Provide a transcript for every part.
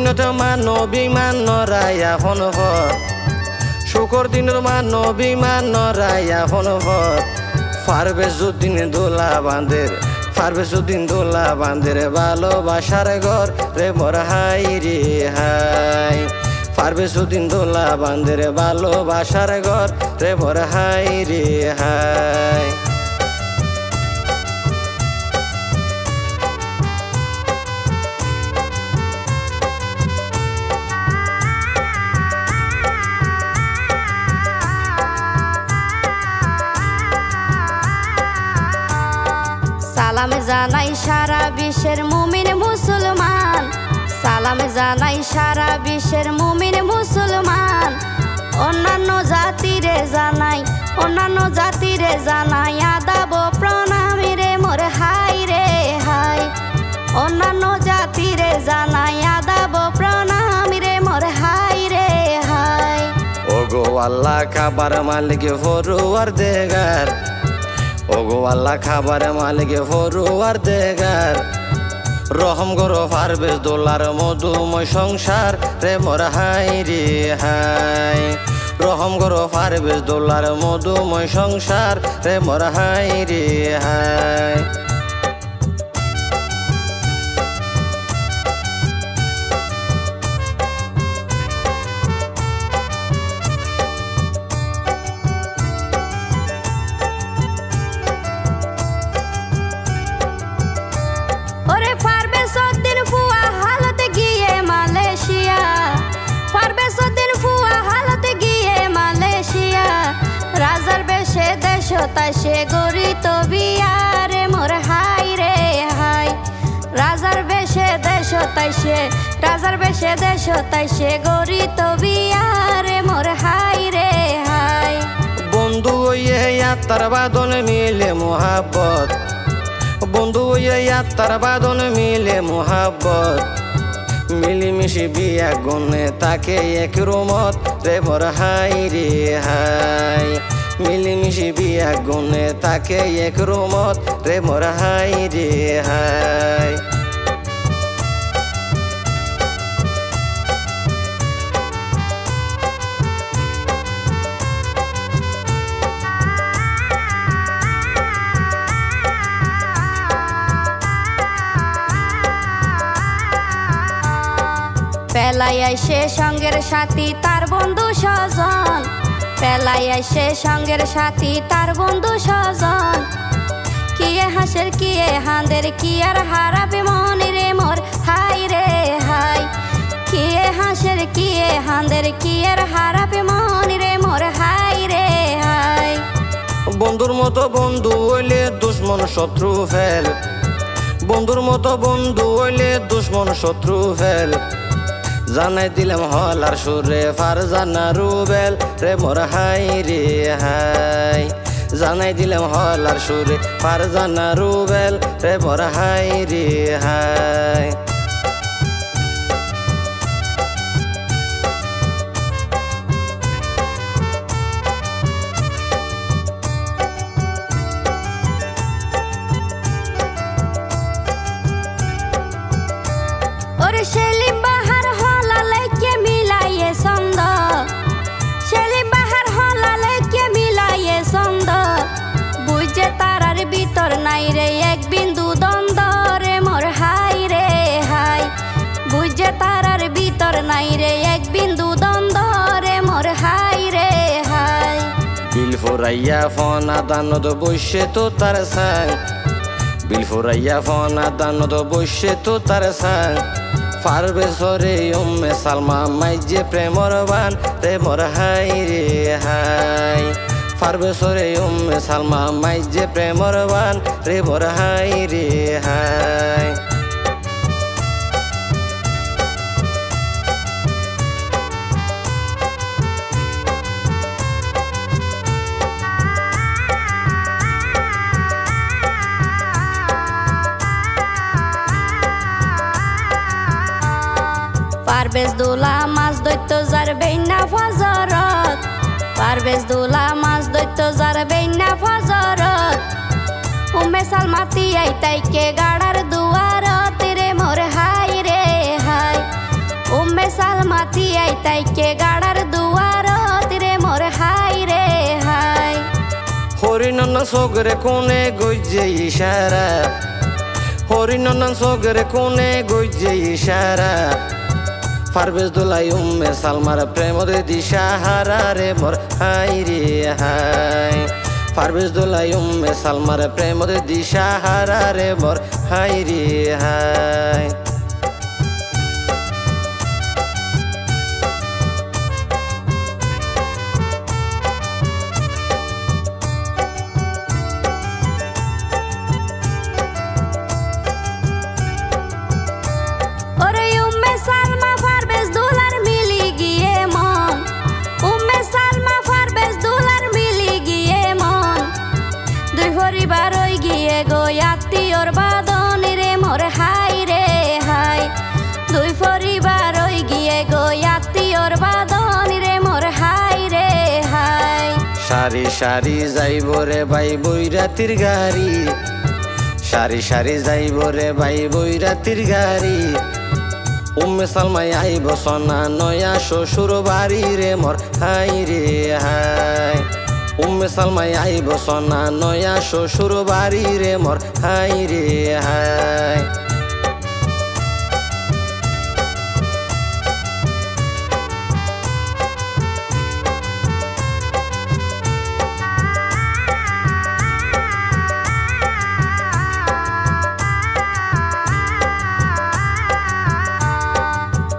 দিনত মানবী মান নরাইয়া হন ভর শুকর দিনের মানবী মান নরাইয়া হন ভর পারভেজউদ্দিন দোলা বাঁধের পারভেজউদ্দিন দোলা বাঁধের ভালোবাসার ঘর রে মোর হাই রে হাই পারভেজউদ্দিন দোলা বাঁধের ভালোবাসার ঘর রে মোর হাই রে হাই সালাম জানাই সারা বিশ্বের মুমিন মুসলমান সালাম জানাই সারা বিশ্বের মুমিন মুসলমান অন্যান্য জাতিরে জানাই আদাব প্রণাম রে মোর হাই রে হাই অন্যান্য জাতিরে জানাই আদাব প্রণাম রে মোর হাই রে হাই ওগো আল্লাহ খাবার মালিক ফরুয়ার দেগার ওগো আল্লাহ খাবার মালিক ফরুয়ার দেগার রহম করো পারভেজ দোলার মধুময় সংসার রে মোর হাই রে হাই রহম করো পারভেজ দোলার মধুময় সংসার রে মোর হাই রে হাই তাই সে গরিত বিয়ারে মোর হাই রে হাই রাজার বেশে দেশ তাই সে গরিত বিয়ারে মোর হাই রে হাই বন্ধু ওয়ে আত্মার বাদন মিলে মোহাব্বত বন্ধু ওয়ে আত্মার বাদন মিলে মোহাব্বত মিলিমিশি বিয়া গুনে তাকে এক রুমত রে মোর হাই রে হাই মিলিমিশি বিয়া গুনে তাকে এক রুমত রে মোর হাই রে হাই পেলাই আইসে সঙ্গের সাথী তার বন্ধু স্বজন পেলাই আইসে সঙ্গের সাথী তার বন্ধু স্বজন কিয়ে হাসের কিয়ে হাঁদের কি আর হারাবে মন রে মোর হাই রে হাই কিয়ে হাসের কিয়ে হাঁদের কি আর হারাবে মন রে মোর হাই রে হাই বন্ধুর মতো বন্ধু হইলে দুশ্মন শত্রু ফেল বন্ধুর মতো বন্ধু হইলে দুশ্মন শত্রু ফেল জানাই দিলাম হলার সুরে ফারজানা রুবেল রে মোর হাই রে হাই জানাই দিলাম হলার সুরে ফারজানা রুবেল রে মোর হাই রে হাই ওরে সেলিম বাহার হলালে কে মিলাইয়ে ছন্দ সেলিম বাহার হলালে কে মিলাইয়ে ছন্দ বুঝে তারার ভিতর নাই রে এক বিন্দু দ্বন্দ্ব রে মোর হাই রে হাই বুঝে তারার ভিতর নাই রে এক বিন্দু দ্বন্দ্ব রে মোর হাই রে হাই বিল ফুরাইয়া ফনা দানত বসে তো তার সাং বিল ফুরাইয়া ফনা দানত বসে তো তার সাং পারভেজরে উম্মে সালমা মাইজে প্রেমর বান রে মোর হাই রে হাই পারভেজরে উম্মে সালমা মাইজে প্রেমর বান রে মোর হাই রে হাই পারভেজ দোলা মাছ দৈত্য যার বেইনা ফজরত পারভেজ দোলা মাছ দৈত্য যার বেইনা ফজরত উম্মে সালমা তিয়াই তাইকে গাড়ার দুয়ারত রে মোর হাই রে হাই উম্মে সালমা তিয়াই তাইকে গাড়ার দুয়ারত রে মোর হাই রে হাই। হরিনন্দন সগরে কোনে গইজে ইশারা, হরিনন্দন সগরে কোনে গইজে ইশারা। পারভেজ দোলাই উম্মে সালমার প্রেমরে দিশাহারা রে মোর হাই রে হাই। পারভেজ দোলাই উম্মে সালমার প্রেমরে দিশাহারা রে মোর হাই রে হাই। পরিবারই গিয়ে গো আত্মীয়র বাদন রে মোর হাই রে হাই। দুই পরিবারই গিয়ে গো আত্মীয়র বাদন রে মোর হাই রে হাই। সারি সারি যাইব রে ভাই বৈরাতির গাড়ি, সারি সারি যাইব রে ভাই বৈরাতির গাড়ি। উম্মে সালমাই আইব সোনা নয়া শ্বশুর বাড়ি রে মোর হাই রে হাই। উম্মে সালমাই আইব সোনা নয়া শ্বশুর বাড়ি রে মোর হাই রে হাই।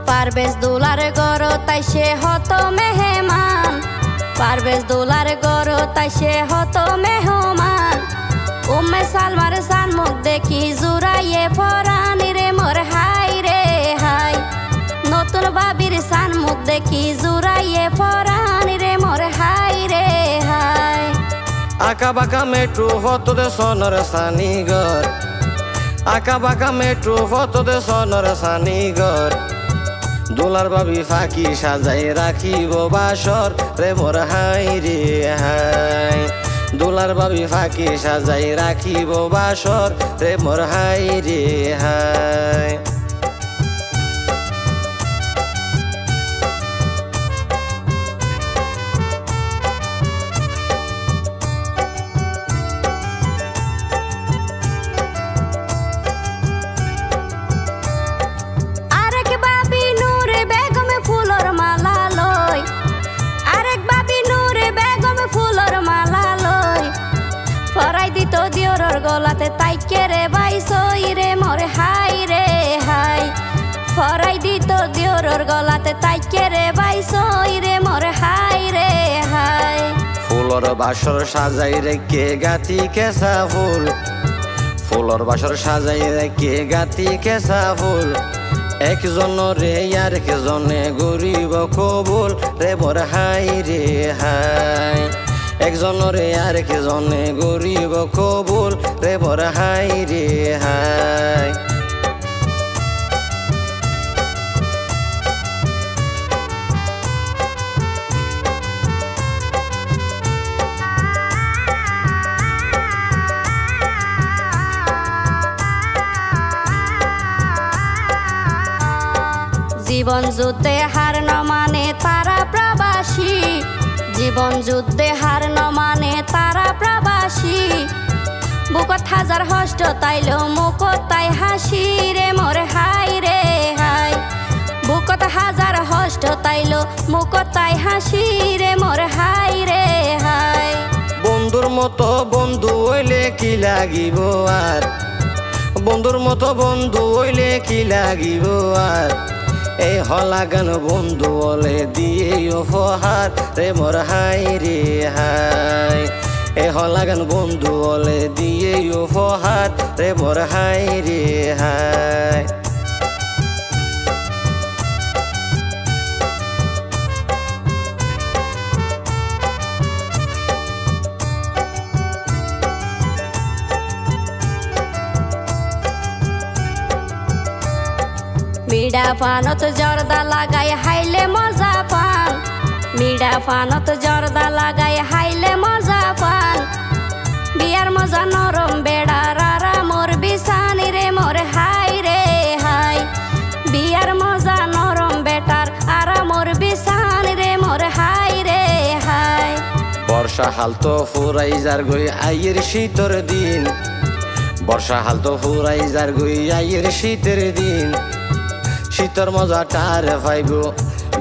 পারভেজ দোলার গর তাই সে হত মেহমান, পারভেজ দোলার গর তাই সে হত মেহমান। উম্মে সালমার সানমুখ দেখি জুড়াইয়ে পরাণ রে মোর হাই রে হাই। নতুন বাবির সানমুখ দেখি জুড়াইয়ে পরাণ রে মোর হাই রে হাই। আঁকা বাঁকা মেট্রো ফটোতে সোনার সানিগর, আঁকা বাঁকা মেট্রো ফটোতে সোনার সানিগর। দোলার বাবি ফাঁকি সাজাই রাখিব বাসর রে মোর হাই রে হাই। দোলার বাবি ফাঁকি সাজাই রাখিব বাসর রে মোর হাই রে হাই। দিওরর গলাতে তাইকে রে বাই সই রে মোর হাই রে হাই। ফরাই দিত দিওরর গলাতে তাইকে রে বাই সই রে মোর হাই রে হাই। ফুলর বাসর সাজাই রেখে গাতি কেসা ফুল, ফুলর বাসর সাজাই রেখে গাতি কেসা ফুল। একজন রে আর একজনে গরিব কবুল রে মোর হাই রে হাই। একজন রে আর একজনে গরিব কবুল রে মোর হাই রে হাই। জীবন যুদ্ধে হার ন মানে তারা প্রবাসী, জীবন যুদ্ধে হার ন মানে তারা প্রবাসী। বুকত হাজার হষ্ট তাইলো মুকত তাই হাসি রে মোর হাই রে হাই। বুকত হাজার হষ্ট তাইলো মুকত তাই হাসি রে মোর হাই রে হাই। বন্ধুর মতো বন্ধু হইলে কি লাগিব আর, বন্ধুর মতো বন্ধু হইলে কি লাগিব আর। এই হলাগান বন্ধু বলে দিয়ে উপহার রে মোর হাই রে হাই। এই হলাগান বন্ধু বলে দিয়ে উপহার রে মোর হাই রে হাই। মিডা পানত জর্দা লাগাই হাইলে মজা পান, মিডা পানত জর্দা লাগাই হাইলে মজা পান। বিয়ার মজা নরম বেড়া রারা মোর বিছানি রে মোর হাই রে হাই। বিয়ার মজা নরম বেটা বর্ষা হাল তো ফুরাই যার গই আইয়ের শীতর দিন, বর্ষা হাল তো ফুরাই যার গই আইয়ের শীতের দিন। শীতর মজাটার পাইব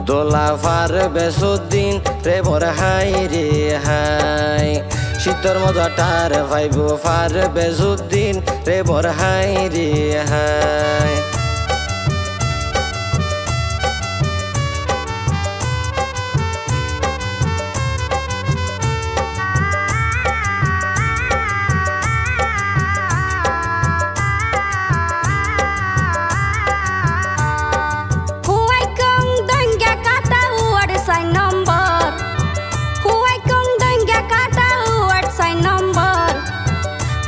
দোলা ফার বেসুদ্দিন রে মোর হাই রে হাই। শীতর মজাটার পাইব ফার বেসুদ্দিন রে মোর হাই রে হাই।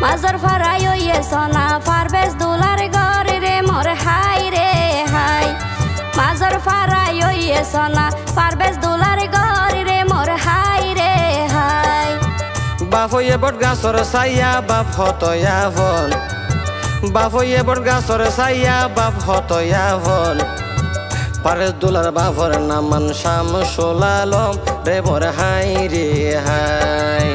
মাজর ফারাই ওয়ে সোনা ফারবেস দুলার ঘর রে মোর হাই রে হাই। মাজর ফারাই ওয়ে সোনা ফারবেস দুলার ঘর রে মোর হাই রে হাই। বাপ হইয়ে বট গাছর ছাইয়া বাপ হতয়া ভন, বাপ হইয়ে বট গাছর ছাইয়া বাপ হতয়া ভন। ফারবেস দুলার বাপর নামান শামসুল আলম রে মোর হাই রে হাই।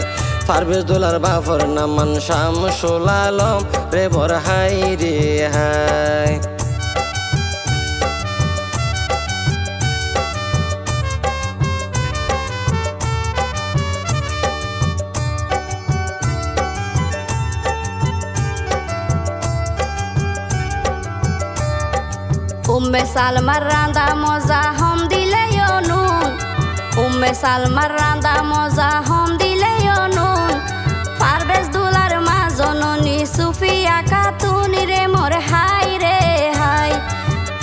ফারবেস দুলার বাপর নামান শামসুল আলম রে মোর হাই রে হাই। উম্মে সালমার রান্দা মজা হম দিলে নুন, উম্মে সালমার রান্দা মজা হম দিলে নুন। ফারবেস দুলার মা জননী সুফিয়া খাতুন রে মোর হাই রে হাই।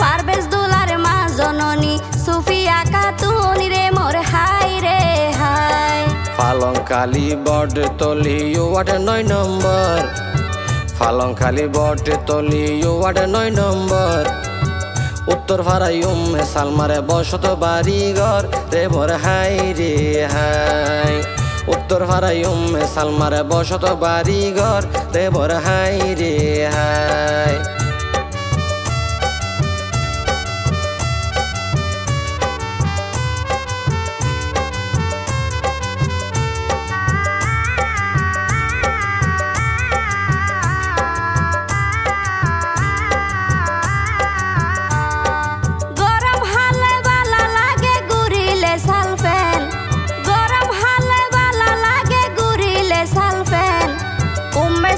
ফারবেস দুলার মা জননী সুফিয়া খাতুন রে মোর হাই রে হাই। পালংখালি বট তলি ওয়ার্ড ৯ নম্বর, পালংখালি বট তলি ওয়ার্ড ৯ নম্বর। উত্তর ফারাই উম্মে সালমারে বসত বাড়ি ঘর রে মোর হাই রে হাই। উত্তর ফারাই উম্মে সালমারে বসত বাড়ি ঘর রে মোর হাই রে হাই।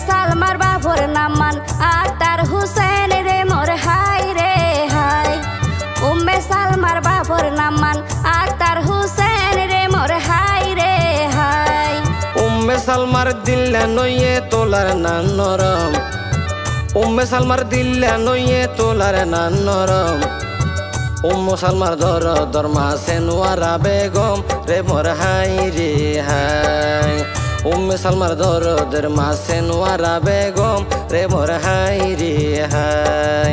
সালমার বাপর নামান আক্তার হুসেন রে মোর হাই রে হাই। উম্মে সালমার বাপর নামান আক্তার হুসেন রে মোর হাই রে হাই। উম্মে সালমার দিল্লা নইয়ে তোলার নান নরম, উম্মে সালমার দিল্লা নইয়ে তোলার নান নরম। উম্মে সালমার দর দরমা সেনওয়ারা বেগম রে মোর হাই রে হাই। উম্মে সালমার দরদের মা সেনওয়ারা বেগম রে মোর হাই রে হাই।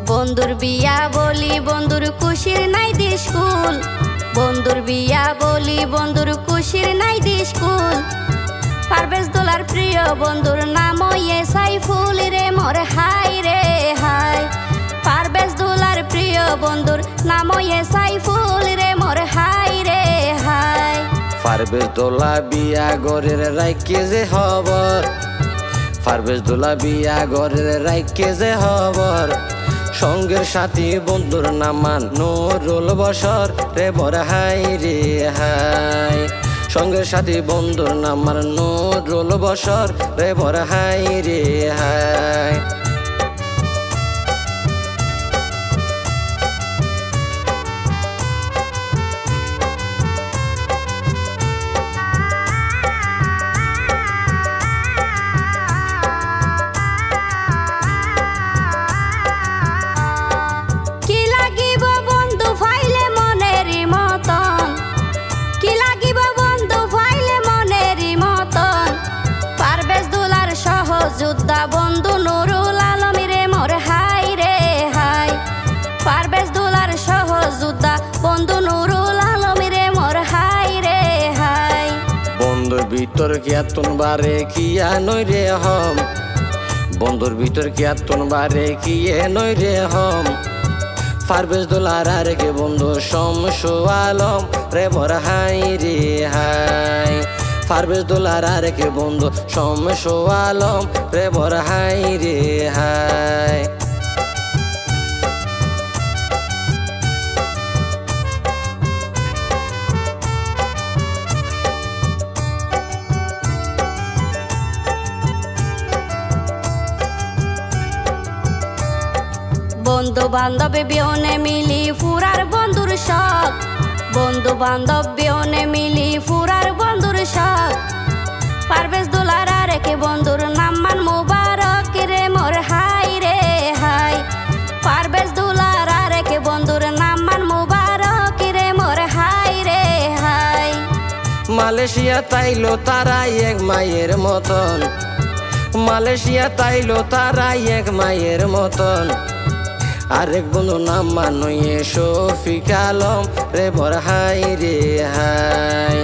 বন্ধুর বিয়া বলি বন্ধুর খুশির নাই দি স্কুল, বন্ধুর বিয়া বলি বন্ধুর খুশির নাই দি স্কুল। ফারবেস দুলার প্রিয় বন্ধুর নাম ইয়ে সাইফুল রে মোর হাই রে হাই। ফারবেস দুলার প্রিয় বন্ধুর নাম ইয়ে সাইফুল রে মোর হাই রে হাই। ফারবেস দোলা বিয়া গরের রাইকে যে খবর, ফারবেস দোলা বিয়া গরের রাইকে যে খবর। সঙ্গের সাথী বন্ধুর নামান নুরুল বশর রে মোর হাই রে হাই। সঙ্গের সাথী বন্ধুর নামান নুরুল বশর রে মোর হাই রে হাই। যোদ্ধা বন্ধু নুরুল ভিতর কি এতন বারে কি নই রে হম বন্ধুর ভিতর কি এতন বারে কি নই রে হম পারভেজ দোলার আর কে বন্ধু শামসু আলম রে বর হাই রে হাই পারভেজ দোলার আর কে বন্ধু শামসু আলম রে বর হাই রে হাই বন্ধু বান্ধব বিয়নে মিলি ফুরার বন্ধুর শখ বন্ধু বান্ধব বিয়নে মিলি ফুরার বন্ধুর শখ পারভেজ দোলার আর কে বন্ধুর নাম মান মুবারক রে মোর হাই রে হাই পারভেজ দোলার আর কে বন্ধুর নাম মান মুবারক রে মোর হাই রে হাই মালয়েশিয়া তাইলো তারাই এক মায়ের মতন মালয়েশিয়া তাইলো তারাই এক মায়ের মতন আরেক বন্ধু নাম মানয়ে শফিক আলম রে বর হাই রে হাই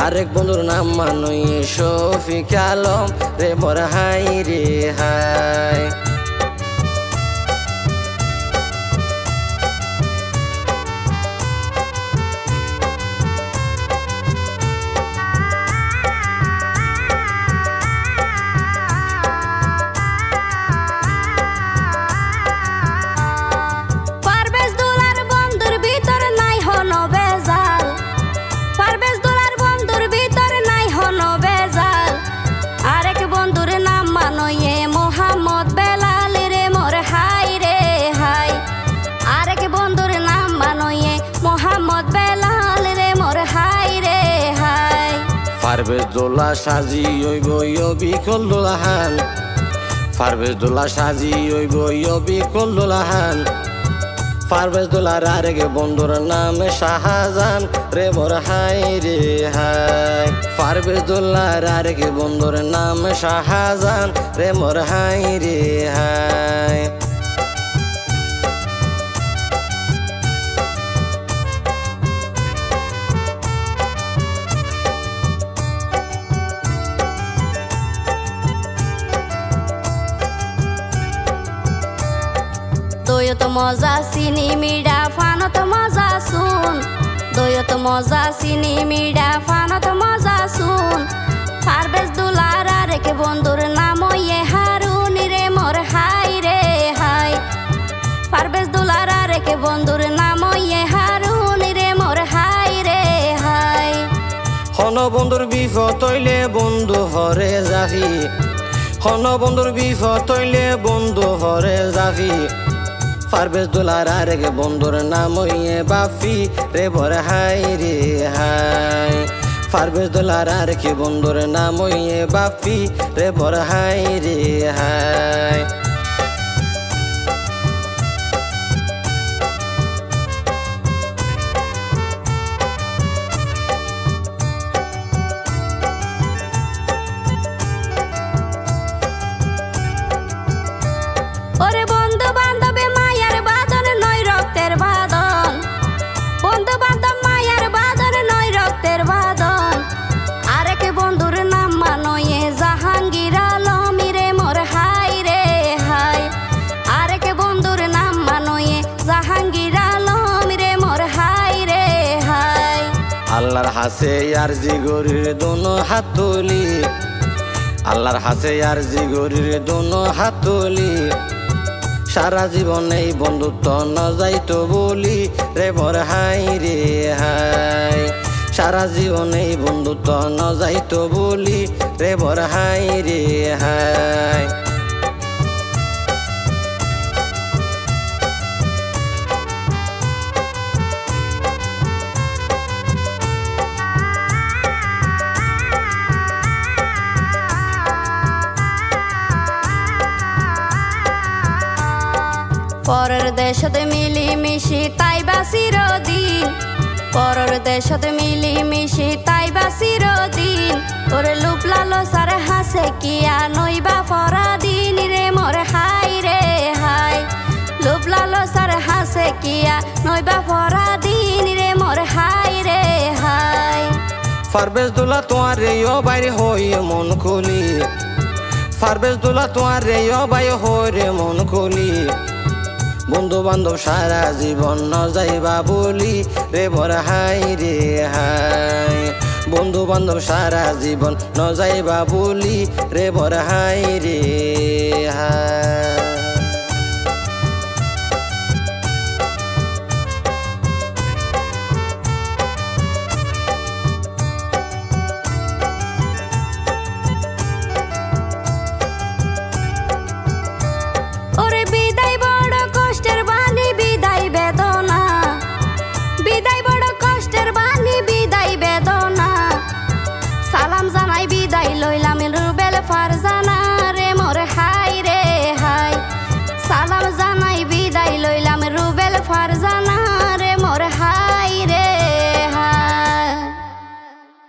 আরেক বন্ধুর নাম মানয়ে শফিক আলম রে বর হাই রে হাই পারভেজ দোলা সাজি ওইব বিকল দোলাহান পারভেজ দোলা সাজি ওইব বিকল দোলাহান পারভেজ দোলার আর গে বন্ধুর নাম শাহজাহান রে বর হাই রে হাই পারভেজ দোলার আর গে বন্ধুর নাম শাহজাহান রে মোর হাই রে হাই দইয়ত মজা চিনি মিডা ফানত মজা শুন দইয়ত মজা চিনি মিডা ফানত মজা শুন পারভেজ দোলার আর কে বন্ধুর নাম ইয়ে হারুন রে মোর হাই রে হাই পারভেজ দোলার আর কে বন্ধুর নাম ইয়ে হারুন রে মোর হাই রে হাই হন বন্ধুর বিপদ হইলে বন্ধু হরে যাবি হন বন্ধুর বিপদ হইলে বন্ধু হরে যাবি পারভেজ দোলার আর গে বন্ধুর নাম ইয়ে বাফি রে বর হাই রে হাই পারভেজ দোলার আর কে বন্ধুর নাম ইয়ে বাফি রে বর হাই রে হাই ওরে বন্ধু বান্ধবে মায়ার বাঁধন নয় রক্তের বাঁধন বন্ধু বান্ধব মায়ার বাঁধন নয় রক্তের বাঁধন আরেক বন্ধুর নাম মানয়ে জাহাঙ্গীর আলম রে মোর হাই রে হাই আরেক বন্ধুর নাম মানয়ে জাহাঙ্গীর আলম রে মোর হাই রে হাই আল্লাহর হাসে আর জিগরির দোনো হাতুলি আল্লাহর হাসে আর জিগরির দোনো হাতুলি সারা জীবন এই বন্ধুত্ব ন যাইতো বলি রে বর হাই রে হাই সারা জীবন এই বন্ধুত্ব ন যাইতো বলি রে বর হাই রে হাই পরের দেশত মিলি মিশি তাই বা চিরদিন পরের দেশত মিলি মিশি তাই বা চিরদিন ওরে লুপ লালসার হাসে কিয়া নইবা পরাদিন রে মোর হাই রে হাই লুপ লালসার হাসে কিয়া নইবা পরাদিন রে মোর হাই রে হাই পারভেজ দোলা তোমার রেও বাইরে হই মন খুলি পারভেজ দোলা তোমার রেও বাইরে হই রে মন খুলি বন্ধু বান্ধব সারা জীবন ন যাইবা বলি রে বড় হাই রে হাই বন্ধু বান্ধব সারা জীবন ন যাইবা বলি রে বড় হাই রে হাই